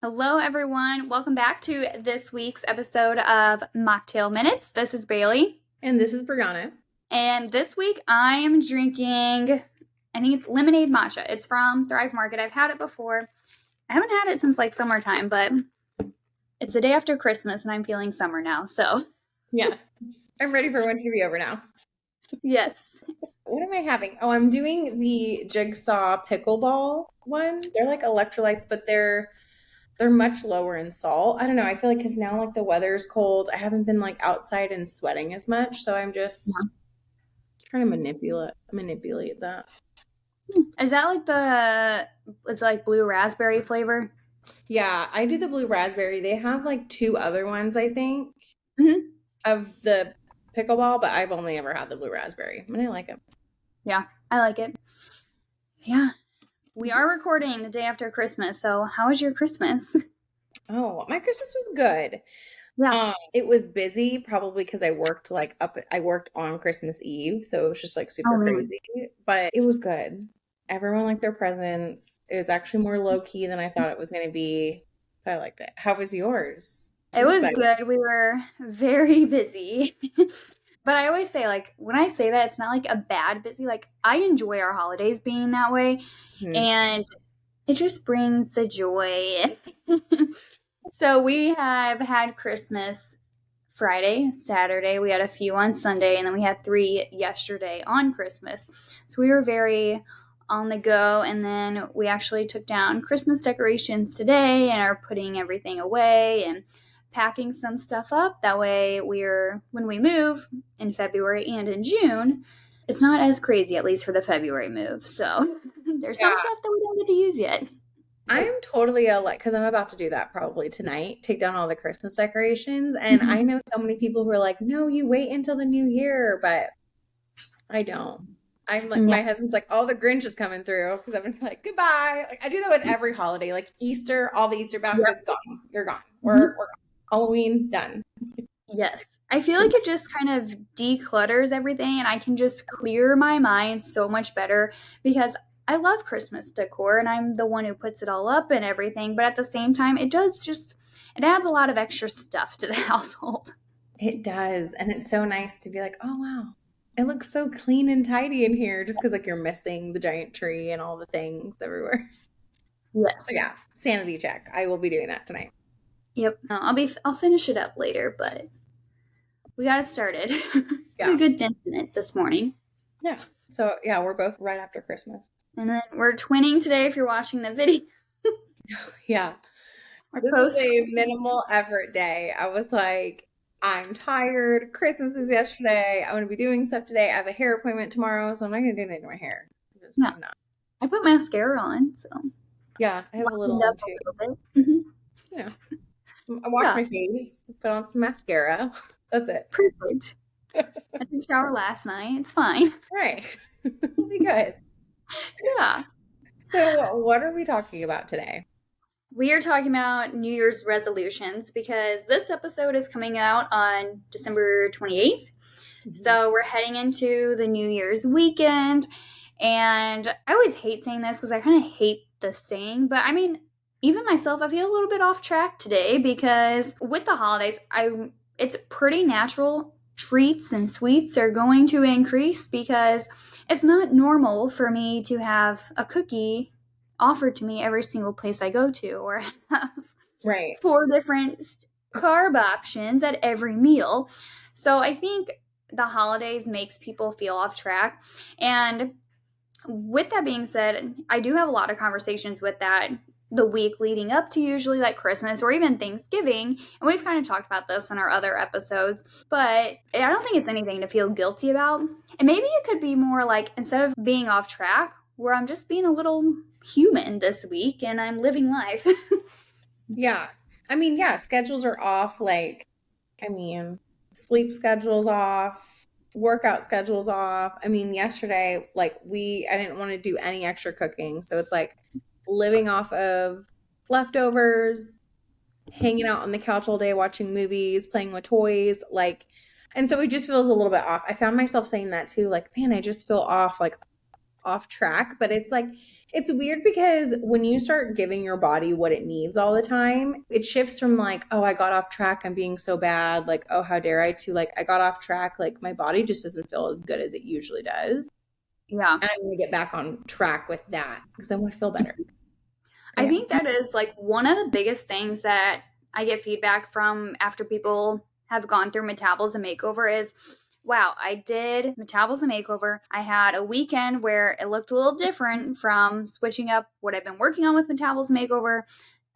Hello, everyone. Welcome back to this week's episode of Mocktail Minutes. This is Bailey. And this is Brianna. And this week I am drinking, I think it's lemonade matcha. It's from Thrive Market. I've had it before. I haven't had it since like summertime, but it's the day after Christmas and I'm feeling summer now. So, yeah, I'm ready for winter to be over now. Yes. What am I having? Oh, I'm doing the Jigsaw Pickleball one. They're like electrolytes, but they're much lower in salt. I don't know. I feel like because now like the weather's cold, I haven't been like outside and sweating as much, so I'm just trying to manipulate that. Is that like it's like blue raspberry flavor? Yeah, I do the blue raspberry. They have like two other ones, I think, of the pickleball, but I've only ever had the blue raspberry. I mean, I like it. Yeah, I like it. Yeah. We are recording the day after Christmas, so how was your Christmas? Oh, my Christmas was good. Yeah. It was busy, probably because I worked on Christmas Eve, so it was just like super crazy, but it was good. Everyone liked their presents. It was actually more low key than I thought it was going to be, so I liked it. How was yours? It was good. We were very busy. But I always say, like, when I say that, it's not like a bad busy. Like, I enjoy our holidays being that way. And it just brings the joy. So we have had Christmas Friday, Saturday. We had a few on Sunday. And then we had 3 yesterday on Christmas. So we were very on the go. And then we actually took down Christmas decorations today and are putting everything away and packing some stuff up. That way when we move in February and in June, it's not as crazy, at least for the February move. So there's some stuff that we don't get to use yet. I'm totally because I'm about to do that probably tonight, take down all the Christmas decorations. And I know so many people who are like, no, you wait until the new year, but I don't. I'm like, my husband's like, oh, the Grinch is coming through because I'm like, goodbye. Like I do that with every holiday, like Easter, all the Easter baskets gone. You're gone. We're gone. Halloween done. Yes. I feel like it just kind of declutters everything and I can just clear my mind so much better because I love Christmas decor and I'm the one who puts it all up and everything. But at the same time, it adds a lot of extra stuff to the household. It does. And it's so nice to be like, oh, wow. It looks so clean and tidy in here just because like you're missing the giant tree and all the things everywhere. Yes. So yeah, sanity check. I will be doing that tonight. Yep. I'll finish it up later, but we got it started. Yeah. A good dent in it this morning. Yeah. So yeah, we're both right after Christmas. And then we're twinning today if you're watching the video. Yeah. This is a minimal effort day. I was like, I'm tired. Christmas is yesterday. I'm going to be doing stuff today. I have a hair appointment tomorrow, so I'm not going to do anything to my hair. I'm not. I put mascara on, so. Yeah, I have a little one too. You know, I wash my face, put on some mascara. That's it. Perfect. I took a shower last night. It's fine. Right. It'll be good. Yeah. So what are we talking about today? We are talking about New Year's resolutions because this episode is coming out on December 28th. So we're heading into the New Year's weekend. And I always hate saying this because I kind of hate the saying. But I mean, even myself, I feel a little bit off track today because with the holidays, it's pretty natural. Treats and sweets are going to increase because it's not normal for me to have a cookie offered to me every single place I go to or have 4 different carb options at every meal. So I think the holidays makes people feel off track. And with that being said, I do have a lot of conversations with that the week leading up to usually like Christmas or even Thanksgiving. And we've kind of talked about this in our other episodes, but I don't think it's anything to feel guilty about. And maybe it could be more like instead of being off track, where I'm just being a little human this week and I'm living life. Yeah. I mean, yeah, schedules are off. Like, I mean, sleep schedules off, workout schedules off. I mean, yesterday, like I didn't want to do any extra cooking. So it's like living off of leftovers, hanging out on the couch all day, watching movies, playing with toys, like, and so it just feels a little bit off. I found myself saying that too, like, man, I just feel off track, but it's like, It's weird because when you start giving your body what it needs all the time, it shifts from like, oh, I got off track, I'm being so bad, like, oh, how dare I, to like, I got off track, like my body just doesn't feel as good as it usually does. Yeah. And I'm gonna get back on track with that because I want to feel better. I Yeah. think that is like one of the biggest things that I get feedback from after people have gone through metabolism makeover is, wow, I did metabolism makeover. I had a weekend where it looked a little different from switching up what I've been working on with metabolism makeover.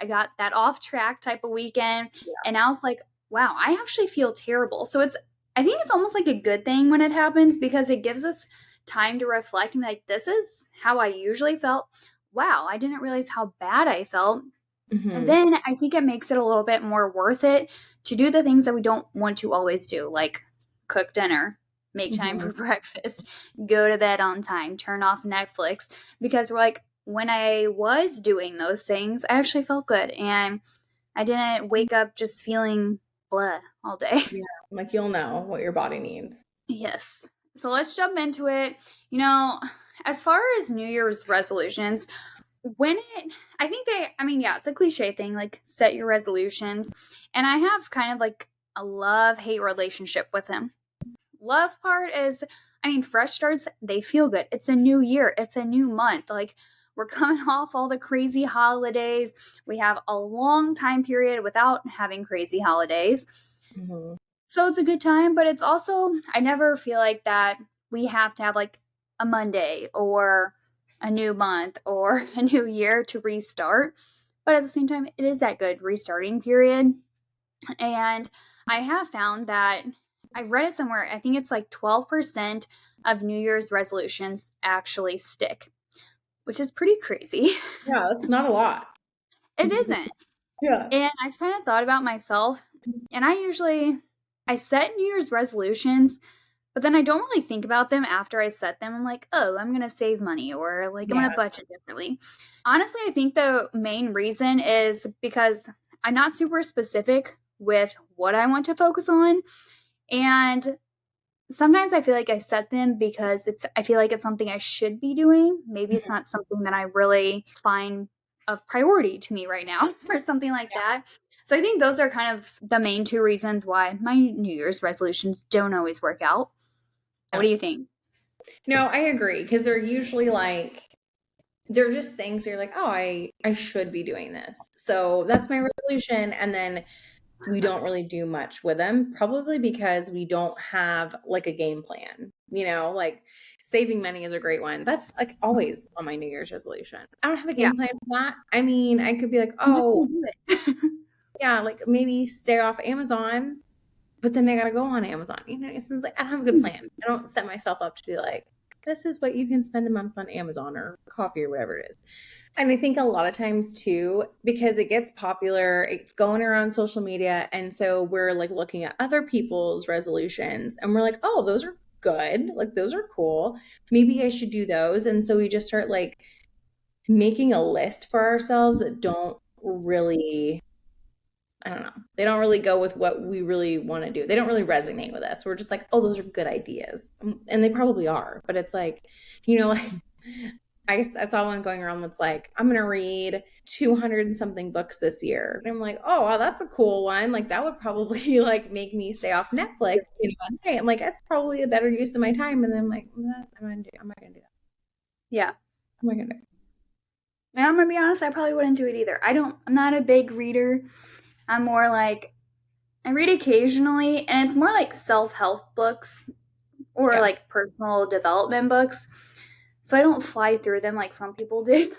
I got that off track type of weekend. And now it's like, wow, I actually feel terrible. So I think it's almost like a good thing when it happens because it gives us time to reflect and be like, this is how I usually felt. Wow, I didn't realize how bad I felt. And Mm-hmm. then I think it makes it a little bit more worth it to do the things that we don't want to always do, like cook dinner, make time Mm-hmm. for breakfast, go to bed on time, turn off Netflix. Because we're like, when I was doing those things, I actually felt good. And I didn't wake up just feeling blah all day. Yeah. Like you'll know what your body needs. Yes. So let's jump into it. As far as New Year's resolutions, I think I mean, yeah, it's a cliche thing, like set your resolutions. And I have kind of like a love hate relationship with them. Love part is, I mean, fresh starts, they feel good. It's a new year, it's a new month. Like, we're coming off all the crazy holidays. We have a long time period without having crazy holidays. Mm-hmm. So it's a good time, but it's also, I never feel like that we have to have like a Monday or a new month or a new year to restart. But at the same time, it is that good restarting period. And I have found that I read it somewhere, I think it's like 12% of New Year's resolutions actually stick, which is pretty crazy. Yeah, that's not a lot. It isn't. Yeah. And I've kind of thought about myself, and I set New Year's resolutions, but then I don't really think about them after I set them. I'm like, oh, I'm going to save money or like I'm going Yeah. to budget differently. Honestly, I think the main reason is because I'm not super specific with what I want to focus on. And sometimes I feel like I set them because I feel like it's something I should be doing. Maybe it's not something that I really find of priority to me right now or something like that. So I think those are kind of the main two reasons why my New Year's resolutions don't always work out. What Yeah. do you think? No, I agree because they're usually like they're just things you're like, oh, I should be doing this. So that's my resolution. And then we don't really do much with them, probably because we don't have like a game plan. Like saving money is a great one. That's like always on my New Year's resolution. I don't have a Yeah, game plan for that. I mean, I could be like, I'm just oh, gonna do it. yeah, like maybe stay off Amazon, but then I gotta go on Amazon. It's like I don't have a good plan. I don't set myself up to be like, this is what you can spend a month on Amazon or coffee or whatever it is. And I think a lot of times too, because it gets popular, it's going around social media. And so we're like looking at other people's resolutions and we're like, oh, those are good. Like those are cool. Maybe I should do those. And so we just start like making a list for ourselves that don't really, I don't know, they don't really go with what we really want to do. They don't really resonate with us. We're just like, oh, those are good ideas. And they probably are. But it's like, like I saw one going around that's like, I'm gonna read 200 and something books this year. And I'm like, oh wow, that's a cool one. Like that would probably like make me stay off Netflix, at night. And like that's probably a better use of my time. And then I'm like, I'm not gonna do that. Yeah. I'm not gonna do it. And I'm gonna be honest, I probably wouldn't do it either. I'm not a big reader. I'm more like, I read occasionally, and it's more like self-help books or Yeah. like personal development books. So I don't fly through them like some people do.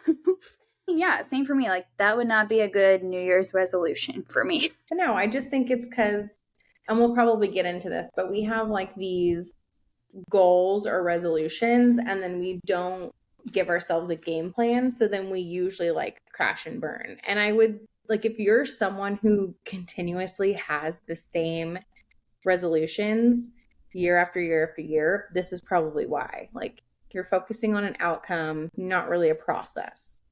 Yeah, same for me. Like that would not be a good New Year's resolution for me. But no, I just think it's because, and we'll probably get into this, but we have like these goals or resolutions, and then we don't give ourselves a game plan. So then we usually like crash and burn. And I would like, if you're someone who continuously has the same resolutions year after year after year, this is probably why. Like, you're focusing on an outcome, not really a process.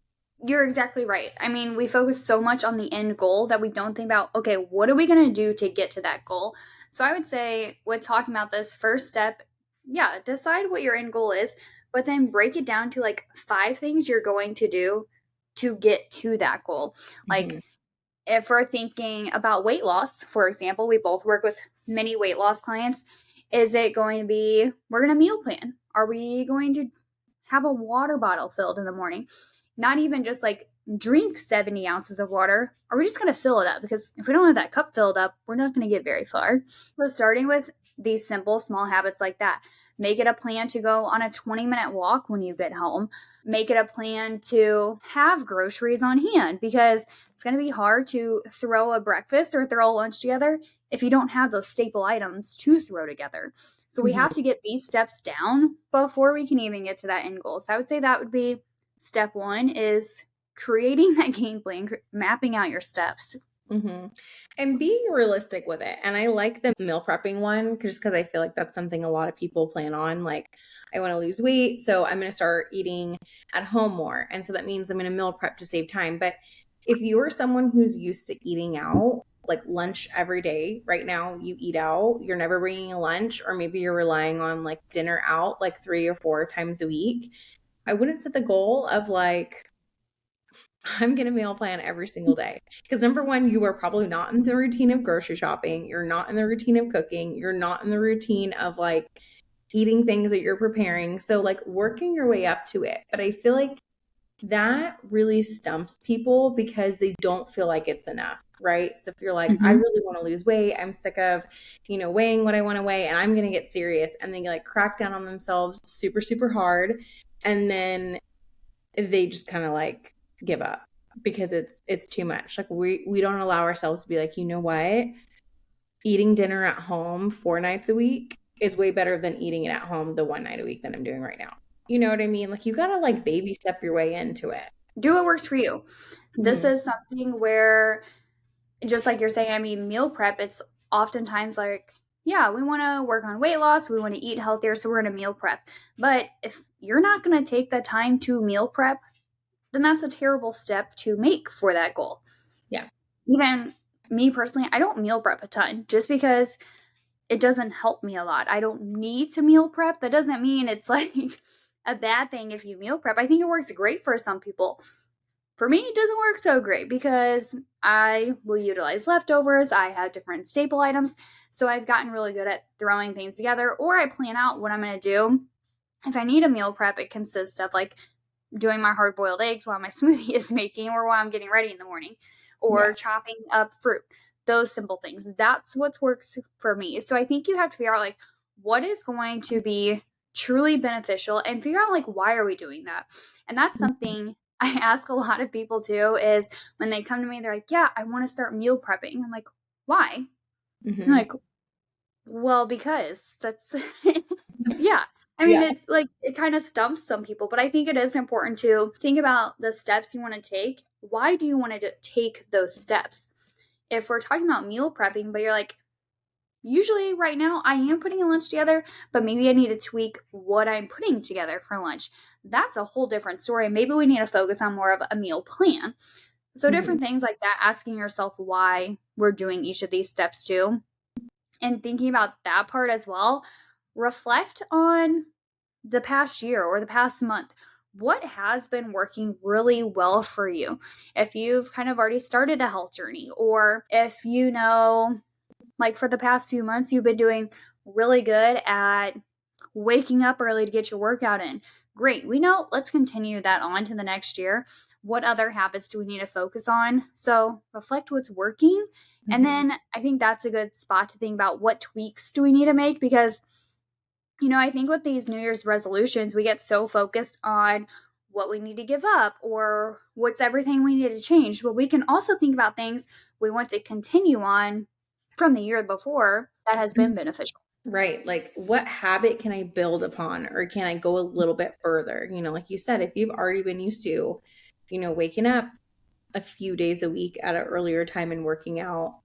You're exactly right. I mean, we focus so much on the end goal that we don't think about, okay, what are we going to do to get to that goal? So I would say, with talking about this first step, yeah, decide what your end goal is, but then break it down to like 5 things you're going to do to get to that goal. Like, Mm-hmm. if we're thinking about weight loss, for example, we both work with many weight loss clients. Is it going to be, we're going to meal plan? Are we going to have a water bottle filled in the morning? Not even just like drink 70 ounces of water. Are we just going to fill it up? Because if we don't have that cup filled up, we're not going to get very far. So starting with these simple, small habits like that. Make it a plan to go on a 20-minute walk when you get home. Make it a plan to have groceries on hand, because it's going to be hard to throw a breakfast or throw a lunch together if you don't have those staple items to throw together. So we Mm-hmm. have to get these steps down before we can even get to that end goal. So I would say that would be step one, is creating that game plan, mapping out your steps. Mm-hmm. And being realistic with it. And I like the meal prepping one just because I feel like that's something a lot of people plan on. Like, I want to lose weight, so I'm going to start eating at home more. And so that means I'm going to meal prep to save time. But if you are someone who's used to eating out, like lunch every day, right now you eat out, you're never bringing a lunch, or maybe you're relying on like dinner out like 3 or 4 times a week, I wouldn't set the goal of like, I'm going to meal plan every single day. Because number one, you are probably not in the routine of grocery shopping. You're not in the routine of cooking. You're not in the routine of like eating things that you're preparing. So, like, working your way up to it. But I feel like that really stumps people because they don't feel like it's enough, right? So, if you're like, I Mm-hmm. really want to lose weight, I'm sick of, weighing what I want to weigh, and I'm going to get serious. And they like crack down on themselves super, super hard. And then they just kind of like give up because it's too much. Like, we don't allow ourselves to be like, you know what? Eating dinner at home 4 nights a week is way better than eating it at home the one night a week that I'm doing right now. You know what I mean? Like, you gotta like baby step your way into it. Do what works for you. This Mm-hmm. is something where, just like you're saying, I mean, meal prep, it's oftentimes like, yeah, we want to work on weight loss, we want to eat healthier, so we're going to meal prep. But if you're not going to take the time to meal prep, then that's a terrible step to make for that goal. Yeah. Even me personally, I don't meal prep a ton just because it doesn't help me a lot. I don't need to meal prep. That doesn't mean it's like a bad thing if you meal prep. I think it works great for some people. For me, it doesn't work so great because I will utilize leftovers. I have different staple items. So I've gotten really good at throwing things together, or I plan out what I'm going to do. If I need a meal prep, it consists of like doing my hard boiled eggs while my smoothie is making, or while I'm getting ready in the morning, or Yeah. chopping up fruit. Those simple things. That's what works for me. So I think you have to figure out like what is going to be truly beneficial, and figure out like why are we doing that. And that's something I ask a lot of people too, is when they come to me, they're like, yeah, I want to start meal prepping. I'm like, why? I'm Mm-hmm. like, well, because that's, yeah. I mean, Yeah. it's like, it kind of stumps some people, but I think it is important to think about the steps you want to take. Why do you want to take those steps? If we're talking about meal prepping, but you're like, usually right now I am putting a lunch together, but maybe I need to tweak what I'm putting together for lunch. That's a whole different story. Maybe we need to focus on more of a meal plan. So, Mm-hmm. different things like that, asking yourself why we're doing each of these steps too, and thinking about that part as well. Reflect on the past year or the past month. What has been working really well for you? If you've kind of already started a health journey, or if you know, like for the past few months, you've been doing really good at waking up early to get your workout in. Great. We know, let's continue that on to the next year. What other habits do we need to focus on? So reflect what's working. And Mm-hmm. then I think that's a good spot to think about what tweaks do we need to make, because I think with these New Year's resolutions, we get so focused on what we need to give up or what's everything we need to change. But we can also think about things we want to continue on from the year before that has been beneficial. Right. Like, what habit can I build upon, or can I go a little bit further? Like you said, if you've already been used to, waking up a few days a week at an earlier time and working out,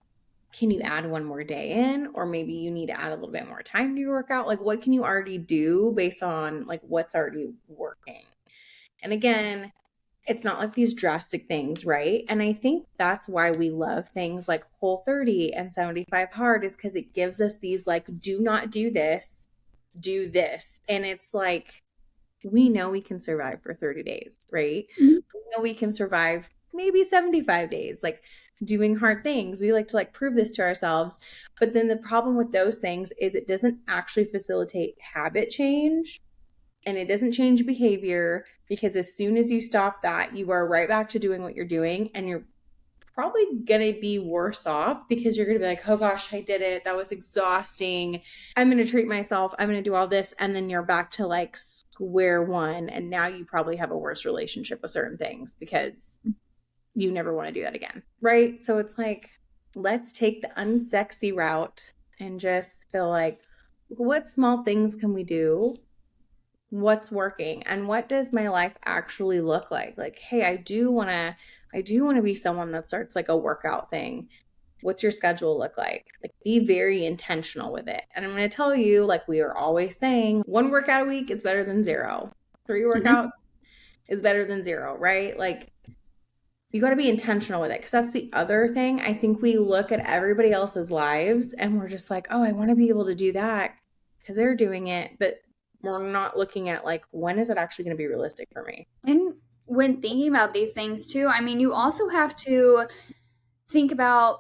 can you add one more day in? Or maybe you need to add a little bit more time to your workout. Like, what can you already do based on like what's already working? And again, it's not like these drastic things, right? And I think that's why we love things like Whole30 and 75 Hard, is because it gives us these like, do not do this, do this. And it's like, we know we can survive for 30 days, right? Mhm. We know we can survive maybe 75 days, like doing hard things. We like to like prove this to ourselves. But then the problem with those things is it doesn't actually facilitate habit change and it doesn't change behavior because as soon as you stop that, you are right back to doing what you're doing and you're probably going to be worse off because you're going to be like, oh gosh, I did it. That was exhausting. I'm going to treat myself. I'm going to do all this. And then you're back to like square one. And now you probably have a worse relationship with certain things because you never want to do that again. Right. So it's like, let's take the unsexy route and just feel like, what small things can we do? What's working and what does my life actually look like hey, I do want to be someone that starts like a workout thing. What's your schedule look like be very intentional with it. And I'm going to tell you, like we are always saying, one workout a week is better than zero. Three Mhm. workouts is better than zero, right? Like you got to be intentional with it because that's the other thing. I think we look at everybody else's lives and we're just like, oh, I want to be able to do that because they're doing it. But we're not looking at like, when is it actually going to be realistic for me? And when thinking about these things too, I mean, you also have to think about,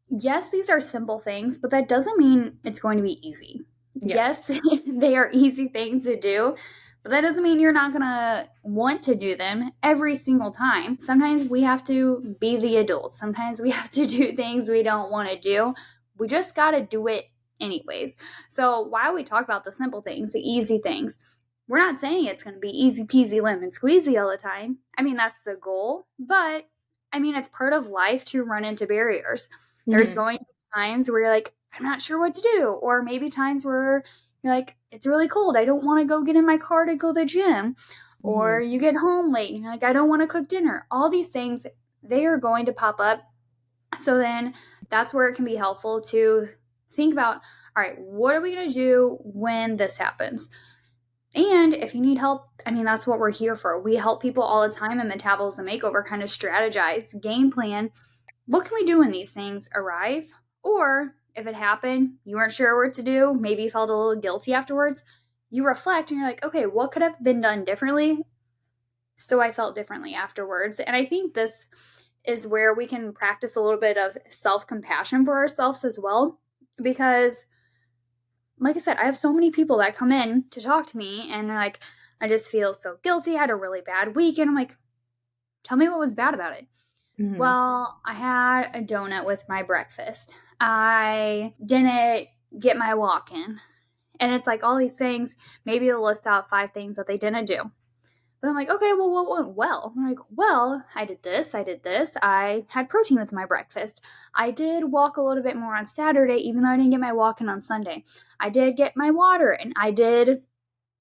yes, these are simple things, but that doesn't mean it's going to be easy. Yes. Yes, they are easy things to do, but that doesn't mean you're not going to want to do them every single time. Sometimes we have to be the adults. Sometimes we have to do things we don't want to do. We just got to do it anyways. So while we talk about the simple things, the easy things, we're not saying it's going to be easy peasy lemon squeezy all the time. I mean, that's the goal, but I mean, it's part of life to run into barriers. There's Mm-hmm. going to be times where you're like, I'm not sure what to do. Or maybe times where you're like, it's really cold. I don't want to go get in my car to go to the gym. Mm-hmm. Or you get home late and you're like, I don't want to cook dinner. All these things, they are going to pop up. So then that's where it can be helpful to think about, all right, what are we going to do when this happens? And if you need help, I mean, that's what we're here for. We help people all the time in Metabolism Makeover kind of strategize, game plan. What can we do when these things arise? Or if it happened, you weren't sure what to do, maybe you felt a little guilty afterwards, you reflect and you're like, okay, what could have been done differently? So I felt differently afterwards. And I think this is where we can practice a little bit of self compassion for ourselves as well. Because, like I said, I have so many people that come in to talk to me and they're like, I just feel so guilty. I had a really bad week. And I'm like, tell me what was bad about it. Mm-hmm. Well, I had a donut with my breakfast. I didn't get my walk in. And it's like all these things, maybe they'll list out 5 things that they didn't do. But I'm like, okay, well, what went well? I'm like, well, I did this, I did this. I had protein with my breakfast. I did walk a little bit more on Saturday, even though I didn't get my walk in on Sunday. I did get my water and I did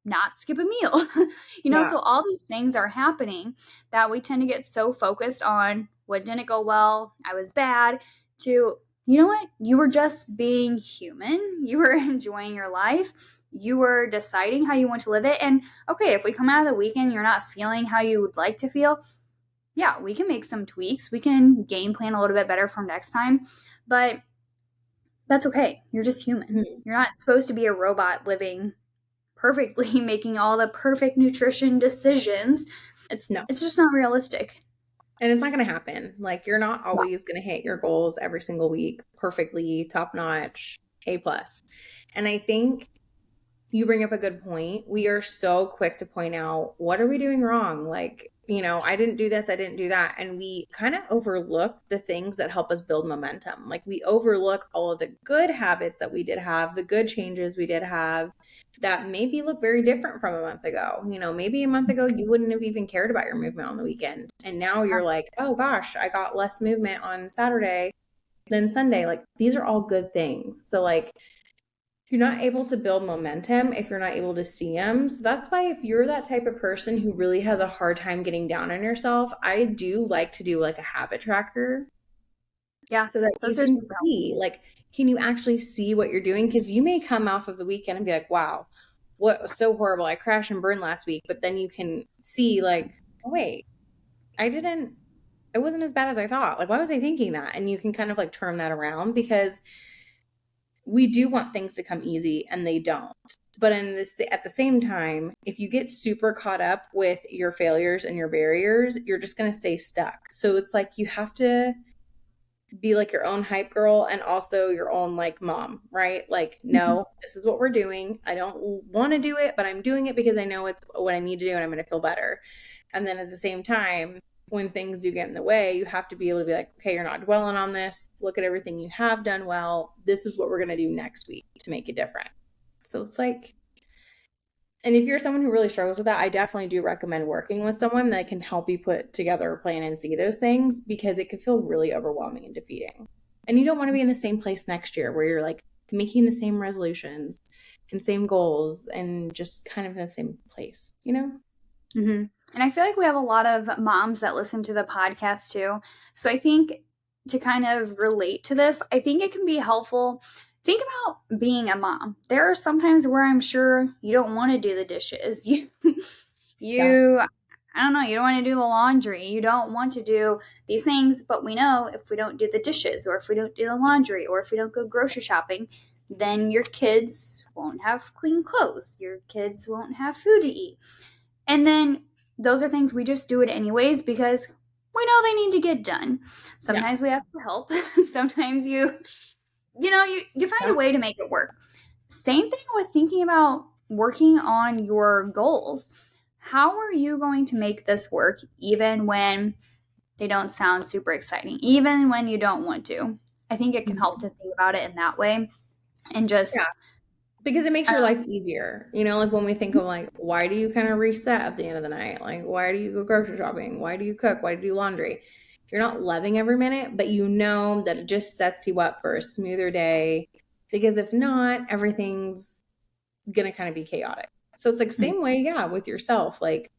not skip a meal. Yeah. So all these things are happening that we tend to get so focused on what didn't go well, I was bad, to, you know what? You were just being human. You were enjoying your life. You were deciding how you want to live it. And okay, if we come out of the weekend, you're not feeling how you would like to feel, yeah, we can make some tweaks. We can game plan a little bit better for next time. But that's okay. You're just human. Mm-hmm. You're not supposed to be a robot living perfectly, making all the perfect nutrition decisions. It's No. it's just not realistic. And it's not going to happen. Like you're not always going to hit your goals every single week perfectly, top notch, A plus. And I think you bring up a good point. We are so quick to point out, what are we doing wrong? Like, I didn't do this, I didn't do that. And we kind of overlook the things that help us build momentum. Like, we overlook all of the good habits that we did have, the good changes we did have that maybe look very different from a month ago. Maybe a month ago you wouldn't have even cared about your movement on the weekend. And now you're like, oh gosh, I got less movement on Saturday than Sunday. Like, these are all good things. So, like, you're not able to build momentum if you're not able to see them. So that's why, if you're that type of person who really has a hard time getting down on yourself, I do like to do like a habit tracker Yeah, so that you those are can super helpful. see, like, can you actually see what you're doing? Because you may come off of the weekend and be like, wow, what was so horrible? I crashed and burned last week. But then you can see, like, oh, wait, I didn't, it wasn't as bad as I thought. Like, why was I thinking that? And you can kind of like turn that around because we do want things to come easy and they don't. But at the same time, if you get super caught up with your failures and your barriers, you're just going to stay stuck. So it's like you have to be like your own hype girl and also your own like mom, right? Like, Mhm. no, this is what we're doing. I don't want to do it, but I'm doing it because I know it's what I need to do and I'm going to feel better. And then at the same time, when things do get in the way, you have to be able to be like, okay, you're not dwelling on this. Look at everything you have done well. This is what we're going to do next week to make it different. So it's like, and if you're someone who really struggles with that, I definitely do recommend working with someone that can help you put together a plan and see those things because it can feel really overwhelming and defeating. And you don't want to be in the same place next year where you're like making the same resolutions and same goals and just kind of in the same place, you know? Mm-hmm. And I feel like we have a lot of moms that listen to the podcast too. So I think to kind of relate to this, I think it can be helpful. Think about being a mom. There are some times where I'm sure you don't want to do the dishes. Yeah. You I don't know, you don't want to do the laundry. You don't want to do these things, but we know if we don't do the dishes or if we don't do the laundry or if we don't go grocery shopping, then your kids won't have clean clothes. Your kids won't have food to eat. And then those are things we just do it anyways because we know they need to get done. Yeah. Sometimes we ask for help. Sometimes you find Yeah. a way to make it work. Same thing with thinking about working on your goals. How are you going to make this work even when they don't sound super exciting, even when you don't want to? I think it can help to think about it in that way and Yeah. just Because it makes I your don't life easier. You know, like when we think of like, why do you kind of reset at the end of the night? Like, why do you go grocery shopping? Why do you cook? Why do you do laundry? You're not loving every minute, but you know that it just sets you up for a smoother day. Because if not, everything's gonna kind of be chaotic. So it's like know. same way, yeah, with yourself. Like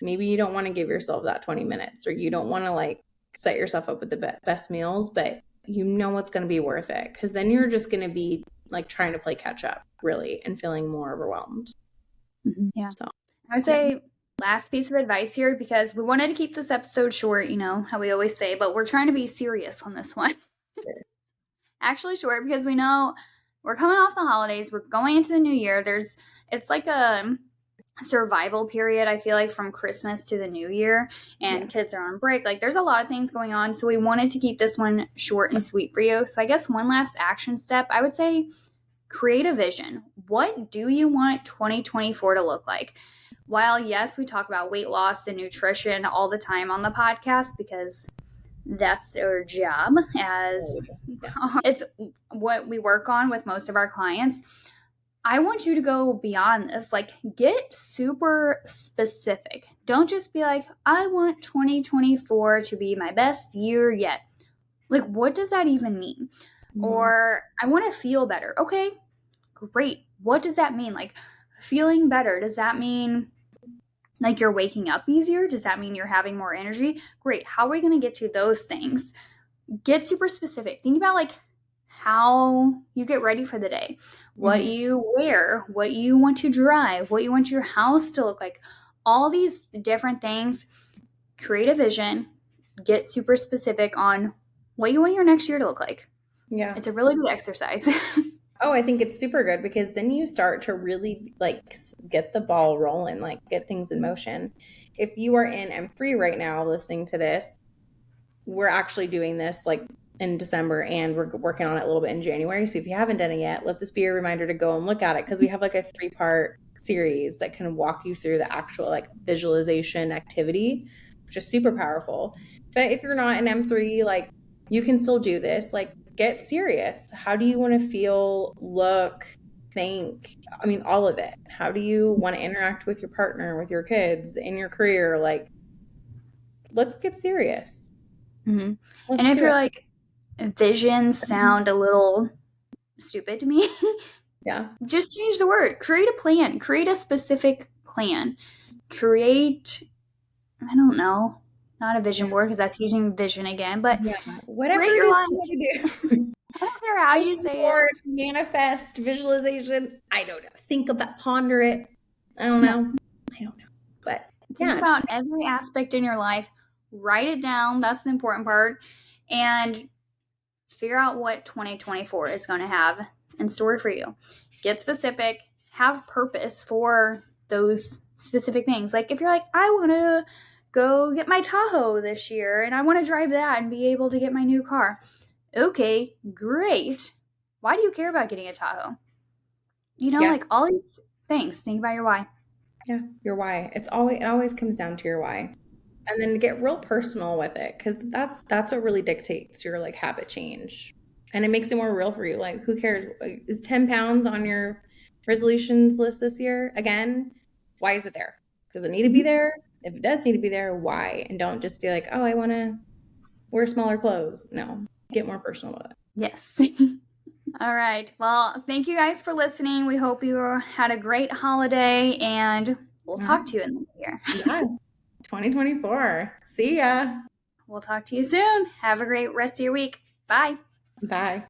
maybe you don't want to give yourself that 20 minutes or you don't want to like set yourself up with the best meals, but you know it's going to be worth it because then you're just going to be like trying to play catch up really and feeling more overwhelmed. Yeah. So, I would yeah. say last piece of advice here because we wanted to keep this episode short, how we always say, but we're trying to be serious on this one. Actually short because we know we're coming off the holidays, we're going into the new year. It's like a survival period, I feel like, from Christmas to the new year, and Yeah. kids are on break. Like there's a lot of things going on. So we wanted to keep this one short and sweet for you. So I guess one last action step, I would say create a vision. What do you want 2024 to look like? While, yes, we talk about weight loss and nutrition all the time on the podcast because that's their job as Yeah. it's what we work on with most of our clients. I want you to go beyond this. Like, get super specific. Don't just be like, I want 2024 to be my best year yet. Like, what does that even mean? Mhm. Or, I want to feel better. Okay, great. What does that mean? Like, feeling better, does that mean like you're waking up easier? Does that mean you're having more energy? Great. How are we going to get to those things? Get super specific. Think about like how you get ready for the day, what Mhm. you wear, what you want to drive, what you want your house to look like. All these different things. Create a vision, get super specific on what you want your next year to look like. Yeah. It's a really good exercise. Oh, I think it's super good because then you start to really like get the ball rolling, like get things in motion. If you are in M3 right now listening to this, we're actually doing this like in December and we're working on it a little bit in January. So if you haven't done it yet, let this be a reminder to go and look at it because we have like a 3-part series that can walk you through the actual like visualization activity, which is super powerful. But if you're not in M3, like you can still do this. Like get serious. How do you want to feel, look, think? I mean, all of it. How do you want to interact with your partner, with your kids, in your career? Like, let's get serious. Mhm. And Let's if do you're it. like, visions sound a little stupid to me, Yeah. just change the word. Create a plan. Create a specific plan. Create, I don't know, not a vision Yeah. board because that's using vision again, but Yeah. Whatever create it your is life. you want to do. I don't care how you Vision say it. board, manifest, visualization. I don't know. Think about, ponder it. I don't Yeah. know. I don't know. But Think yeah, just about every aspect in your life. Write it down. That's the important part. And figure out what 2024 is going to have in store for you. Get specific. have purpose for those specific things. Like if you're like, I want to go get my Tahoe this year and I want to drive that and be able to get my new car. Okay, great. Why do you care about getting a Tahoe? Yeah. Like all these things. Think about your why. Yeah. Your why. It always comes down to your why. And then get real personal with it, because that's what really dictates your like habit change. And it makes it more real for you. Like, who cares? Is 10 pounds on your resolutions list this year? Again, why is it there? Does it need to be there? If it does need to be there, why? And don't just be like, oh, I want to wear smaller clothes. No, get more personal with it. Yes. All right. Well, thank you guys for listening. We hope you had a great holiday, and we'll talk to you in the new year. Yes. 2024. See ya. We'll talk to you soon. Have a great rest of your week. Bye. Bye.